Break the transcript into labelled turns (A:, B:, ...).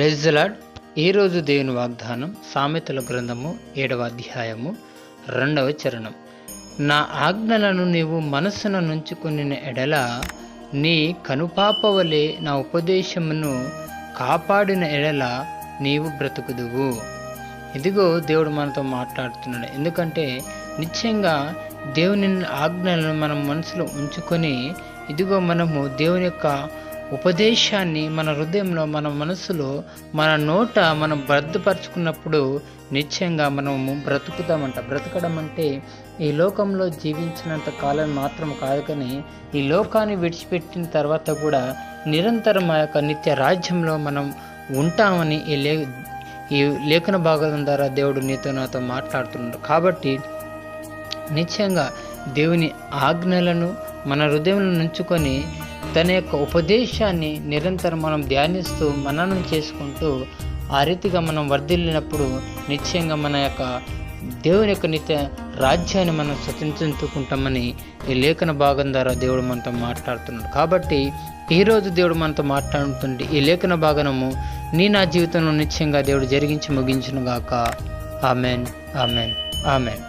A: Praise the lord. ఈరోజు దేవుని వాగ్దానం సామెతల గ్రంథము 7వ అధ్యాయము 2వ చరణం. నా ఆజ్ఞలను నీవు మనస్సున నుంచుకుని ఎడల నీ కనుపాపవలే నా ఉపదేశమును కాపాడిన ఎడల నీవు బ్రతుకుదువు. ఇదిగో దేవుడు మనతో మాట్లాడుతున్నాడు. ఎందుకంటే నిశ్చయంగా దేవుని ఆజ్ఞలను మనం మనసులో ఉంచుకొని ఇదిగో మనము దేవుని యొక్క ఉపదేశాన్ని మన హృదయంలో, మన మనసులో, మన నోట మనం భద్రపరుచుకున్నప్పుడు నిశ్చయంగా మనము బ్రతుకుతామంట. బ్రతకడం అంటే ఈ లోకంలో జీవించినంత కాలం మాత్రం కాదు, కానీ ఈ లోకాన్ని విడిచిపెట్టిన తర్వాత కూడా నిరంతరం ఆ యొక్క నిత్య రాజ్యంలో మనం ఉంటామని ఈ లేఖన భాగం ద్వారా దేవుడు నీతో నాతో మాట్లాడుతున్నాడు. కాబట్టి నిశ్చయంగా దేవుని ఆజ్ఞలను మన హృదయంలో నుంచుకొని తన యొక్క ఉపదేశాన్ని నిరంతరం మనం ధ్యానిస్తూ మననం చేసుకుంటూ ఆ రీతిగా మనం వర్ధిల్లినప్పుడు నిశ్చయంగా మన యొక్క దేవుని యొక్క నిత్య రాజ్యాన్ని మనం స్వతంత్రించుకుంటామని ఈ లేఖన భాగం ద్వారా దేవుడు మనతో మాట్లాడుతున్నాడు. కాబట్టి ఈరోజు దేవుడు మనతో మాట్లాడుతుంటే ఈ లేఖన భాగము నా జీవితంలో నిశ్చయంగా దేవుడు జరిగించి ముగించును గాక. Amen, amen, amen.